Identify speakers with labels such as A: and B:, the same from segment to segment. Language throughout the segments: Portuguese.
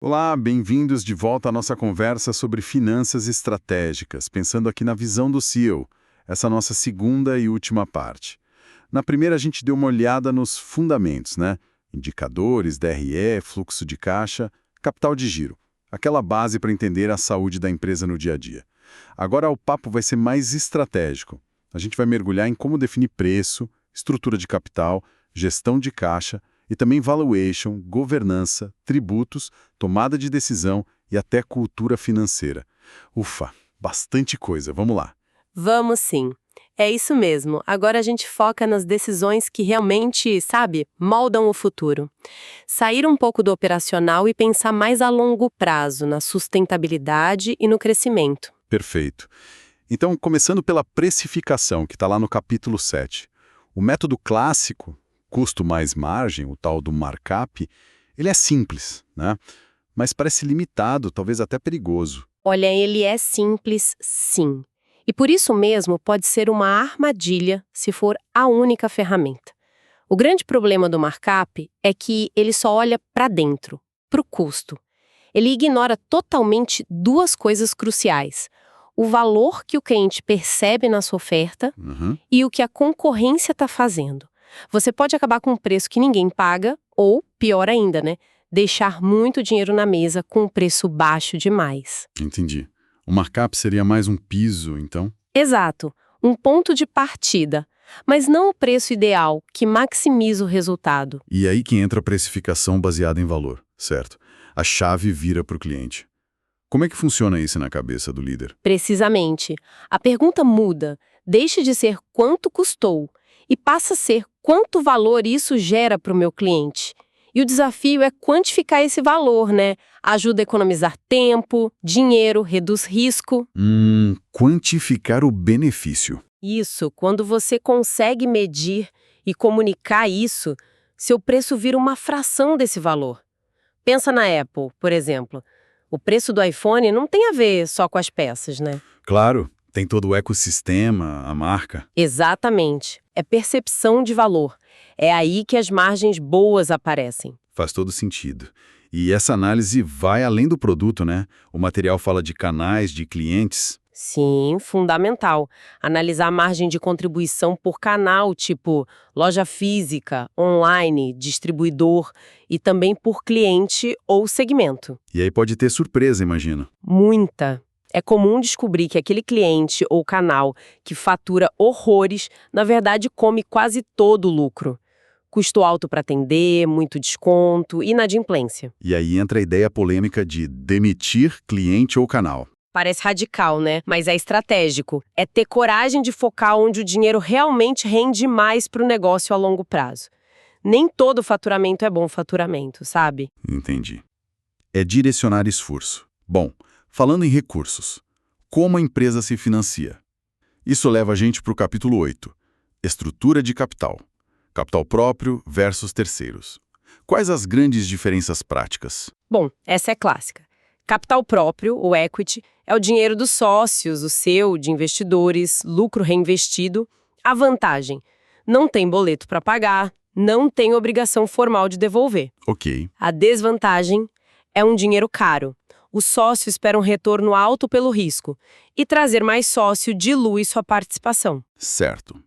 A: Olá, bem-vindos de volta à nossa conversa sobre finanças estratégicas, pensando aqui na visão do CEO, essa nossa segunda e última parte. Na primeira, a gente deu uma olhada nos fundamentos, né? Indicadores, DRE, fluxo de caixa, capital de giro, aquela base para entender a saúde da empresa no dia a dia. Agora o papo vai ser mais estratégico. A gente vai mergulhar em como definir preço, estrutura de capital, gestão de caixa e também valuation, governança, tributos, tomada de decisão e até cultura financeira. Ufa, bastante coisa, vamos lá.
B: Vamos sim. É isso mesmo. Agora a gente foca nas decisões que realmente, sabe, moldam o futuro. Sair um pouco do operacional e pensar mais a longo prazo, na sustentabilidade e no crescimento.
A: Perfeito. Então, começando pela precificação, que está lá no capítulo 7. O método clássico, custo mais margem, o tal do markup, ele é simples, né? Mas parece limitado, talvez até perigoso.
B: Olha, ele é simples, sim. E por isso mesmo pode ser uma armadilha se for a única ferramenta. O grande problema do markup é que ele só olha para dentro, para o custo. Ele ignora totalmente duas coisas cruciais: o valor que o cliente percebe na sua oferta e o que a concorrência está fazendo. Você pode acabar com um preço que ninguém paga ou, pior ainda, né, deixar muito dinheiro na mesa com um preço baixo demais.
A: Entendi. O markup seria mais um piso, então?
B: Exato, um ponto de partida, mas não o preço ideal que maximiza o resultado.
A: E aí que entra a precificação baseada em valor, certo? A chave vira para o cliente. Como é que funciona isso na cabeça do líder?
B: Precisamente. A pergunta muda, deixa de ser quanto custou e passa a ser quanto valor isso gera para o meu cliente. E o desafio é quantificar esse valor, né? Ajuda a economizar tempo, dinheiro, reduz risco.
A: Quantificar o benefício.
B: Isso, quando você consegue medir e comunicar isso, seu preço vira uma fração desse valor. Pensa na Apple, por exemplo. O preço do iPhone não tem a ver só com as peças, né?
A: Claro, tem todo o ecossistema, a marca.
B: Exatamente. É percepção de valor. É aí que as margens boas aparecem.
A: Faz todo sentido. E essa análise vai além do produto, né? O material fala de canais, de clientes.
B: Sim, fundamental. Analisar a margem de contribuição por canal, tipo loja física, online, distribuidor e também por cliente ou segmento.
A: E aí pode ter surpresa, imagino.
B: Muita. É comum descobrir que aquele cliente ou canal que fatura horrores, na verdade come quase todo o lucro. Custo alto para atender, muito desconto, inadimplência.
A: E aí entra a ideia polêmica de demitir cliente ou canal.
B: Parece radical, né? Mas é estratégico. É ter coragem de focar onde o dinheiro realmente rende mais para o negócio a longo prazo. Nem todo faturamento é bom faturamento, sabe?
A: Entendi. É direcionar esforço. Bom, falando em recursos, como a empresa se financia? Isso leva a gente para o capítulo 8, estrutura de capital. Capital próprio versus terceiros. Quais as grandes diferenças práticas?
B: Bom, essa é clássica. Capital próprio, o equity, é o dinheiro dos sócios, o seu, de investidores, lucro reinvestido. A vantagem: não tem boleto para pagar, não tem obrigação formal de devolver.
A: Ok.
B: A desvantagem é um dinheiro caro. O sócio espera um retorno alto pelo risco, e trazer mais sócio dilui sua participação.
A: Certo.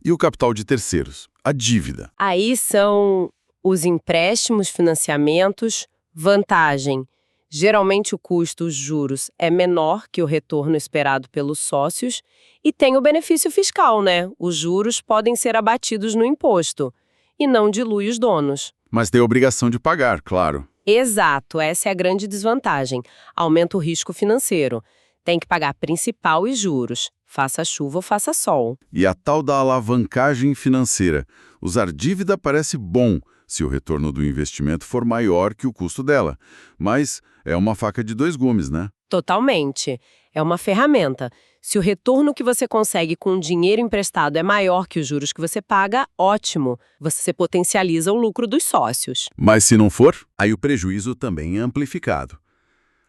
A: E o capital de terceiros? A dívida.
B: Aí são os empréstimos, financiamentos, vantagem. Geralmente o custo, os juros, é menor que o retorno esperado pelos sócios e tem o benefício fiscal, né? Os juros podem ser abatidos no imposto e não dilui os donos.
A: Mas tem a obrigação de pagar, claro.
B: Exato, essa é a grande desvantagem. Aumenta o risco financeiro. Tem que pagar principal e juros, faça chuva ou faça sol.
A: E a tal da alavancagem financeira. Usar dívida parece bom se o retorno do investimento for maior que o custo dela. Mas é uma faca de dois gumes, né?
B: Totalmente. É uma ferramenta. Se o retorno que você consegue com o dinheiro emprestado é maior que os juros que você paga, ótimo. Você potencializa o lucro dos sócios.
A: Mas se não for, aí o prejuízo também é amplificado.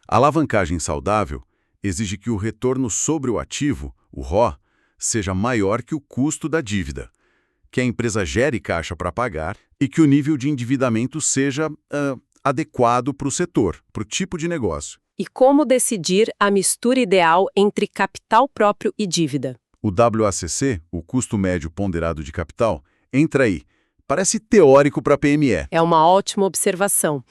A: A alavancagem saudável exige que o retorno sobre o ativo, o ROI, seja maior que o custo da dívida, que a empresa gere caixa para pagar e que o nível de endividamento seja adequado para o setor, para o tipo de negócio.
B: E como decidir a mistura ideal entre capital próprio e dívida?
A: O WACC, o custo médio ponderado de capital, entra aí. Parece teórico para a PME.
B: É uma ótima observação.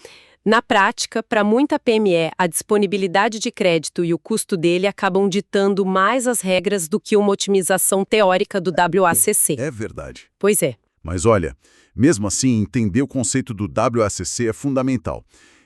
B: Na prática, para muita PME, a disponibilidade de crédito e o custo dele acabam ditando mais as regras do que uma otimização teórica do WACC.
A: É verdade.
B: Pois é.
A: Mas olha, mesmo assim, entender o conceito do WACC é fundamental.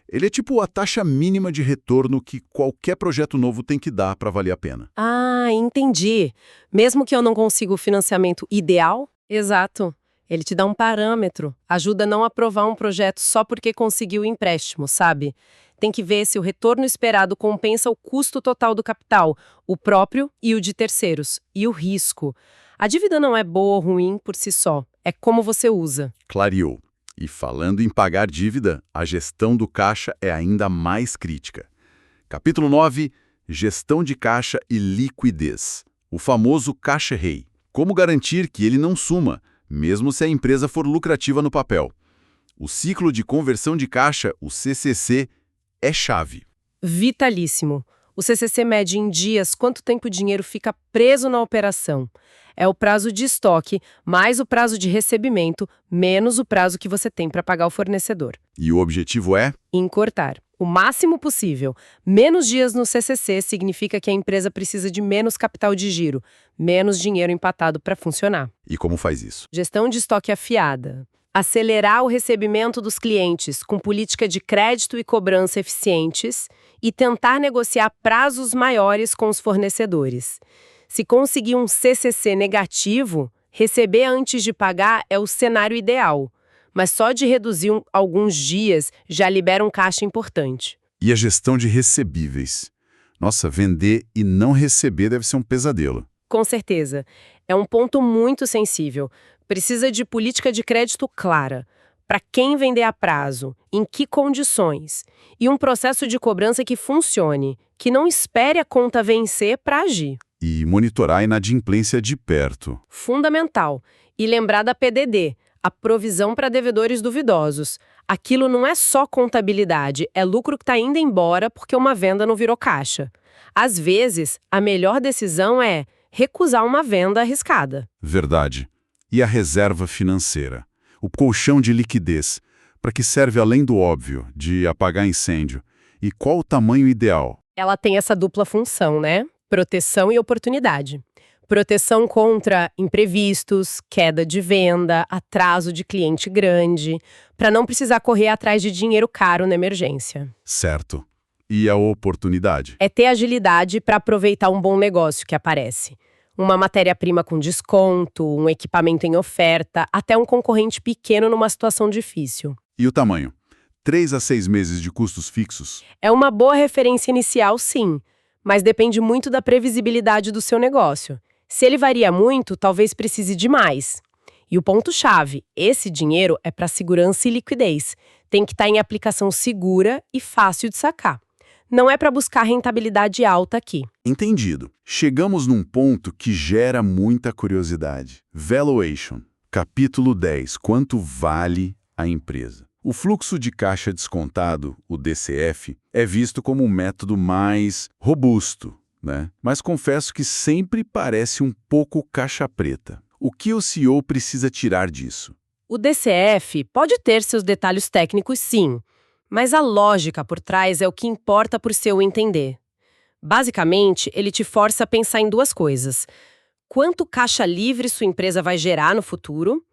A: Ele é tipo a taxa mínima de retorno que qualquer projeto novo tem que dar para valer a pena.
B: Ah, entendi. Mesmo que eu não consiga o financiamento ideal? Exato. Ele te dá um parâmetro, ajuda a não aprovar um projeto só porque conseguiu o empréstimo, sabe? Tem que ver se o retorno esperado compensa o custo total do capital, o próprio e o de terceiros, e o risco. A dívida não é boa ou ruim por si só, é como você usa.
A: Clareou. E falando em pagar dívida, a gestão do caixa é ainda mais crítica. Capítulo 9, Gestão de caixa e liquidez. O famoso caixa-rei. Como garantir que ele não suma, mesmo se a empresa for lucrativa no papel? O ciclo de conversão de caixa, o CCC, é chave.
B: Vitalíssimo. O CCC mede em dias quanto tempo o dinheiro fica preso na operação. É o prazo de estoque, mais o prazo de recebimento, menos o prazo que você tem para pagar o fornecedor.
A: E o objetivo é?
B: Encurtar. O máximo possível. Menos dias no CCC significa que a empresa precisa de menos capital de giro, menos dinheiro empatado para funcionar.
A: E como faz isso?
B: Gestão de estoque afiada. Acelerar o recebimento dos clientes com política de crédito e cobrança eficientes e tentar negociar prazos maiores com os fornecedores. Se conseguir um CCC negativo, receber antes de pagar é o cenário ideal. Mas só de reduzir alguns dias já libera um caixa importante.
A: E a gestão de recebíveis? Nossa, vender e não receber deve ser um pesadelo.
B: Com certeza. É um ponto muito sensível. Precisa de política de crédito clara. Para quem vender a prazo, em que condições. E um processo de cobrança que funcione, que não espere a conta vencer para agir.
A: E monitorar a inadimplência de perto.
B: Fundamental. E lembrar da PDD, a provisão para devedores duvidosos. Aquilo não é só contabilidade, é lucro que está indo embora porque uma venda não virou caixa. Às vezes, a melhor decisão é recusar uma venda arriscada.
A: Verdade. E a reserva financeira? O colchão de liquidez, para que serve além do óbvio, de apagar incêndio? E qual o tamanho ideal?
B: Ela tem essa dupla função, né? Proteção e oportunidade. Proteção contra imprevistos, queda de venda, atraso de cliente grande, para não precisar correr atrás de dinheiro caro na emergência.
A: Certo. E a oportunidade?
B: É ter agilidade para aproveitar um bom negócio que aparece. Uma matéria-prima com desconto, um equipamento em oferta, até um concorrente pequeno numa situação difícil.
A: E o tamanho? 3 a 6 meses de custos fixos?
B: É uma boa referência inicial, sim, mas depende muito da previsibilidade do seu negócio. Se ele varia muito, talvez precise de mais. E o ponto-chave, esse dinheiro é para segurança e liquidez. Tem que estar em aplicação segura e fácil de sacar. Não é para buscar rentabilidade alta aqui.
A: Entendido. Chegamos num ponto que gera muita curiosidade. Valuation. Capítulo 10. Quanto vale a empresa? O fluxo de caixa descontado, o DCF, é visto como um método mais robusto, né? Mas confesso que sempre parece um pouco caixa preta. O que o CEO precisa tirar disso?
B: O DCF pode ter seus detalhes técnicos, sim, mas a lógica por trás é o que importa por seu entender. Basicamente, ele te força a pensar em duas coisas. Quanto caixa livre sua empresa vai gerar no futuro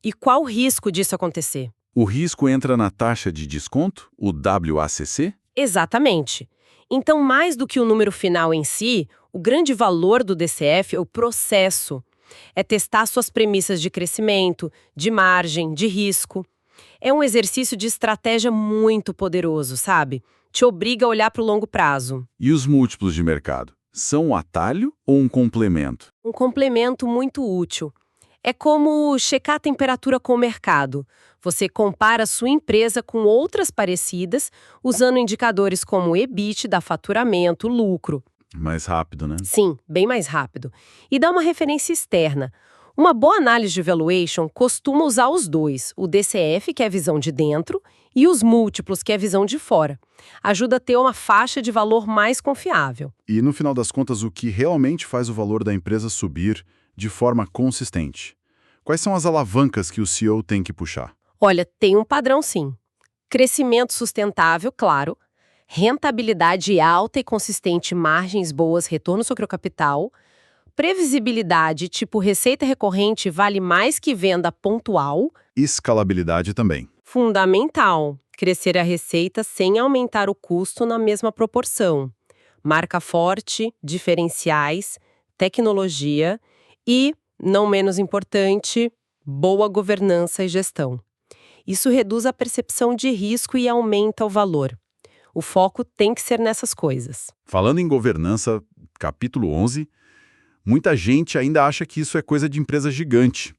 B: e qual o risco disso acontecer?
A: O risco entra na taxa de desconto, o WACC?
B: Exatamente. Então, mais do que o número final em si, o grande valor do DCF é o processo. É testar suas premissas de crescimento, de margem, de risco. É um exercício de estratégia muito poderoso, sabe? Te obriga a olhar para o longo prazo.
A: E os múltiplos de mercado? São um atalho ou um complemento?
B: Um complemento muito útil. É como checar a temperatura com o mercado. Você compara sua empresa com outras parecidas, usando indicadores como EBITDA, faturamento, lucro.
A: Mais rápido, né?
B: Sim, bem mais rápido. E dá uma referência externa. Uma boa análise de valuation costuma usar os dois, o DCF, que é a visão de dentro, e os múltiplos, que é a visão de fora. Ajuda a ter uma faixa de valor mais confiável.
A: E, no final das contas, o que realmente faz o valor da empresa subir de forma consistente? Quais são as alavancas que o CEO tem que puxar?
B: Olha, tem um padrão sim. Crescimento sustentável, claro. Rentabilidade alta e consistente, margens boas, retorno sobre o capital. Previsibilidade, tipo receita recorrente, vale mais que venda pontual.
A: Escalabilidade também.
B: Fundamental. Crescer a receita sem aumentar o custo na mesma proporção. Marca forte, diferenciais, tecnologia e, não menos importante, boa governança e gestão. Isso reduz a percepção de risco e aumenta o valor. O foco tem que ser nessas coisas.
A: Falando em governança, capítulo 11, muita gente ainda acha que isso é coisa de empresa gigante.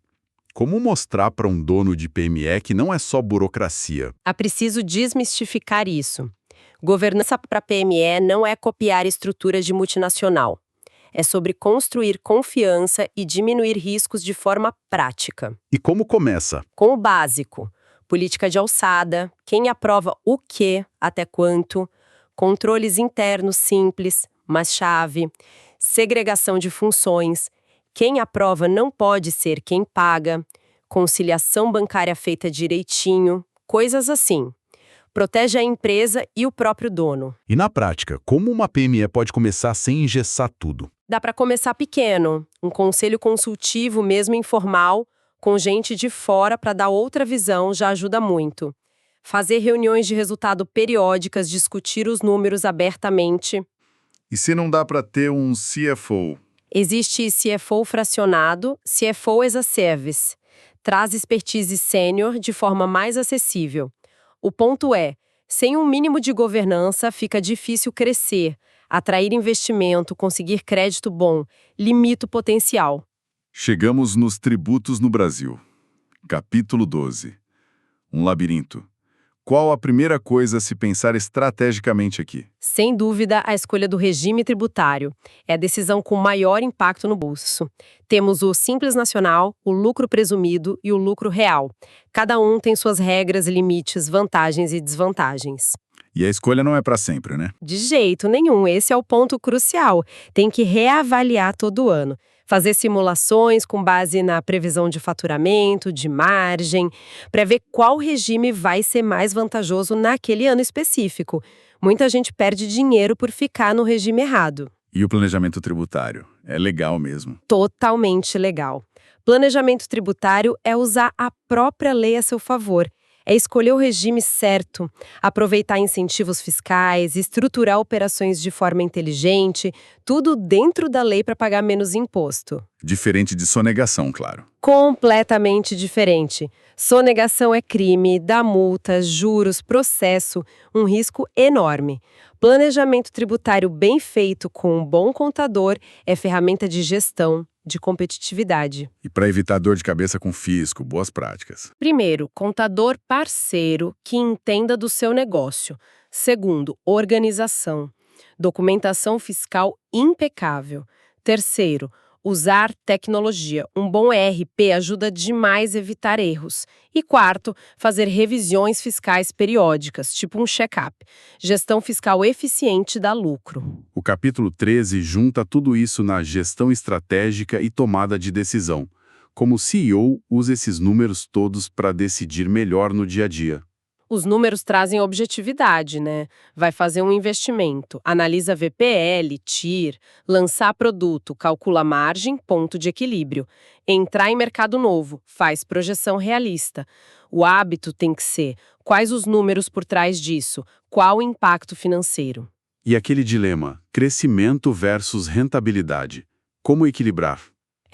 A: Como mostrar para um dono de PME que não é só burocracia?
B: É preciso desmistificar isso. Governança para PME não é copiar estruturas de multinacional. É sobre construir confiança e diminuir riscos de forma prática.
A: E como começa?
B: Com o básico: política de alçada, quem aprova o quê, até quanto, controles internos simples, mas chave, segregação de funções, quem aprova não pode ser quem paga, conciliação bancária feita direitinho, coisas assim. Protege a empresa e o próprio dono.
A: E na prática, como uma PME pode começar sem engessar tudo?
B: Dá para começar pequeno, um conselho consultivo, mesmo informal, com gente de fora para dar outra visão já ajuda muito. Fazer reuniões de resultado periódicas, discutir os números abertamente.
A: E se não dá para ter um CFO?
B: Existe CFO fracionado, CFO as a Service. Traz expertise sênior de forma mais acessível. O ponto é, sem um mínimo de governança, fica difícil crescer, atrair investimento, conseguir crédito bom, limita o potencial.
A: Chegamos nos tributos no Brasil. Capítulo 12. Um labirinto. Qual a primeira coisa a se pensar estrategicamente aqui?
B: Sem dúvida, a escolha do regime tributário é a decisão com maior impacto no bolso. Temos o Simples Nacional, o lucro presumido e o lucro real. Cada um tem suas regras, limites, vantagens e desvantagens.
A: E a escolha não é para sempre, né?
B: De jeito nenhum, esse é o ponto crucial. Tem que reavaliar todo ano. Fazer simulações com base na previsão de faturamento, de margem, para ver qual regime vai ser mais vantajoso naquele ano específico. Muita gente perde dinheiro por ficar no regime errado.
A: E o planejamento tributário? É legal mesmo.
B: Totalmente legal. Planejamento tributário é usar a própria lei a seu favor. É escolher o regime certo, aproveitar incentivos fiscais, estruturar operações de forma inteligente, tudo dentro da lei para pagar menos imposto.
A: Diferente de sonegação, claro.
B: Completamente diferente. Sonegação é crime, dá multas, juros, processo, um risco enorme. Planejamento tributário bem feito com um bom contador é ferramenta de gestão, de competitividade.
A: E para evitar dor de cabeça com fisco, boas práticas.
B: Primeiro, contador parceiro que entenda do seu negócio. Segundo, organização. Documentação fiscal impecável. Terceiro, usar tecnologia. Um bom ERP ajuda demais a evitar erros. E quarto, fazer revisões fiscais periódicas, tipo um check-up. Gestão fiscal eficiente dá lucro.
A: O capítulo 13 junta tudo isso na gestão estratégica e tomada de decisão. Como CEO, usa esses números todos para decidir melhor no dia a dia.
B: Os números trazem objetividade, né? Vai fazer um investimento, analisa VPL, TIR, lançar produto, calcula margem, ponto de equilíbrio. Entrar em mercado novo, faz projeção realista. O hábito tem que ser: quais os números por trás disso? Qual o impacto financeiro?
A: E aquele dilema, crescimento versus rentabilidade. Como equilibrar?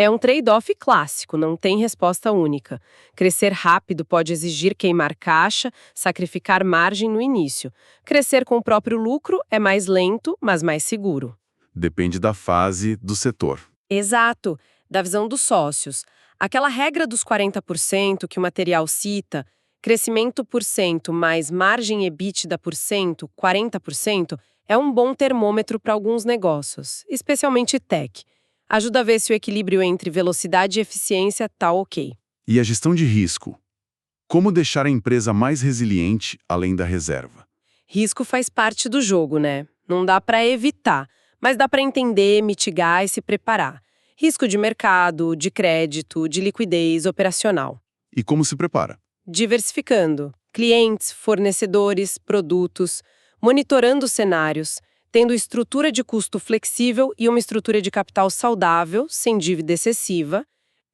B: É um trade-off clássico, não tem resposta única. Crescer rápido pode exigir queimar caixa, sacrificar margem no início. Crescer com o próprio lucro é mais lento, mas mais seguro.
A: Depende da fase do setor.
B: Exato, da visão dos sócios. Aquela regra dos 40% que o material cita, crescimento por cento mais margem EBITDA por cento, 40%, é um bom termômetro para alguns negócios, especialmente tech. Ajuda a ver se o equilíbrio entre velocidade e eficiência está ok.
A: E a gestão de risco? Como deixar a empresa mais resiliente além da reserva?
B: Risco faz parte do jogo, né? Não dá para evitar, mas dá para entender, mitigar e se preparar. Risco de mercado, de crédito, de liquidez operacional.
A: E como se prepara?
B: Diversificando clientes, fornecedores, produtos, monitorando cenários, tendo estrutura de custo flexível e uma estrutura de capital saudável, sem dívida excessiva,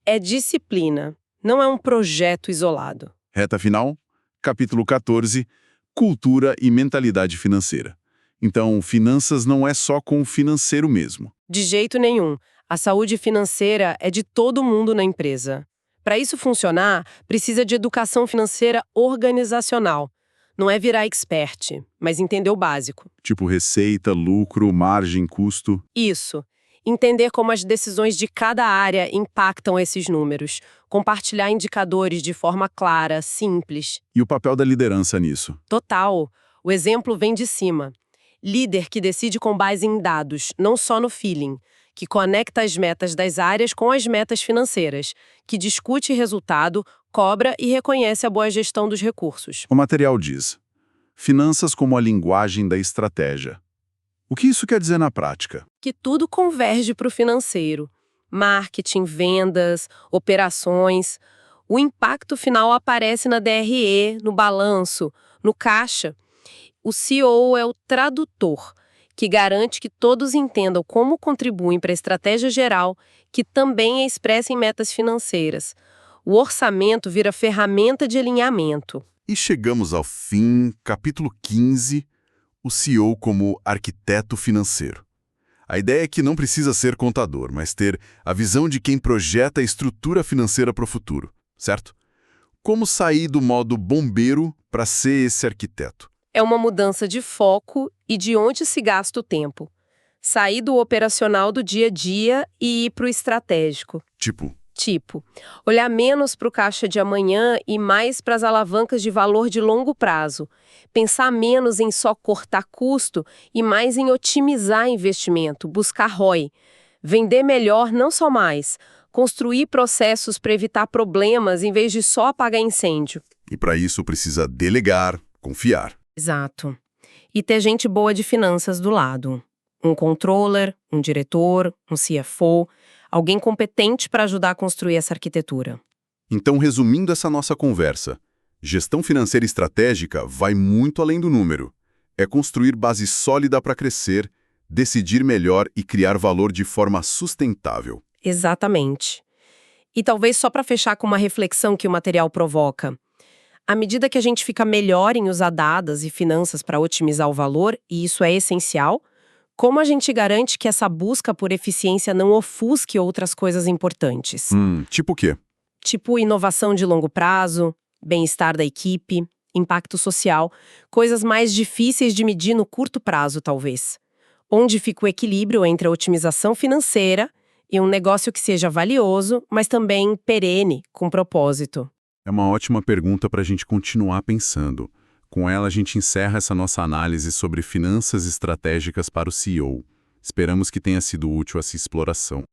B: é disciplina, não é um projeto isolado.
A: Reta final, capítulo 14, cultura e mentalidade financeira. Então, finanças não é só com o financeiro mesmo.
B: De jeito nenhum. A saúde financeira é de todo mundo na empresa. Para isso funcionar, precisa de educação financeira organizacional. Não é virar expert, mas entender o básico.
A: Tipo receita, lucro, margem, custo.
B: Isso. Entender como as decisões de cada área impactam esses números. Compartilhar indicadores de forma clara, simples.
A: E o papel da liderança nisso?
B: Total. O exemplo vem de cima. Líder que decide com base em dados, não só no feeling, que conecta as metas das áreas com as metas financeiras, que discute resultado, cobra e reconhece a boa gestão dos recursos.
A: O material diz: finanças como a linguagem da estratégia. O que isso quer dizer na prática?
B: Que tudo converge para o financeiro. Marketing, vendas, operações. O impacto final aparece na DRE, no balanço, no caixa. O CEO é o tradutor, que garante que todos entendam como contribuem para a estratégia geral, que também é expressa em metas financeiras. O orçamento vira ferramenta de alinhamento.
A: E chegamos ao fim, capítulo 15, o CEO como arquiteto financeiro. A ideia é que não precisa ser contador, mas ter a visão de quem projeta a estrutura financeira para o futuro, certo? Como sair do modo bombeiro para ser esse arquiteto?
B: É uma mudança de foco e de onde se gasta o tempo. Sair do operacional do dia a dia e ir para o estratégico. Tipo, olhar menos para o caixa de amanhã e mais para as alavancas de valor de longo prazo. Pensar menos em só cortar custo e mais em otimizar investimento, buscar ROI. Vender melhor, não só mais. Construir processos para evitar problemas em vez de só apagar incêndio.
A: E para isso precisa delegar, confiar.
B: Exato. E ter gente boa de finanças do lado. Um controller, um diretor, um CFO, alguém competente para ajudar a construir essa arquitetura.
A: Então, resumindo essa nossa conversa, gestão financeira estratégica vai muito além do número. É construir base sólida para crescer, decidir melhor e criar valor de forma sustentável.
B: Exatamente. E talvez só para fechar com uma reflexão que o material provoca. À medida que a gente fica melhor em usar dados e finanças para otimizar o valor, e isso é essencial, como a gente garante que essa busca por eficiência não ofusque outras coisas importantes?
A: Tipo o quê?
B: Tipo inovação de longo prazo, bem-estar da equipe, impacto social, coisas mais difíceis de medir no curto prazo, talvez. Onde fica o equilíbrio entre a otimização financeira e um negócio que seja valioso, mas também perene, com propósito.
A: É uma ótima pergunta para a gente continuar pensando. Com ela, a gente encerra essa nossa análise sobre finanças estratégicas para o CEO. Esperamos que tenha sido útil essa exploração.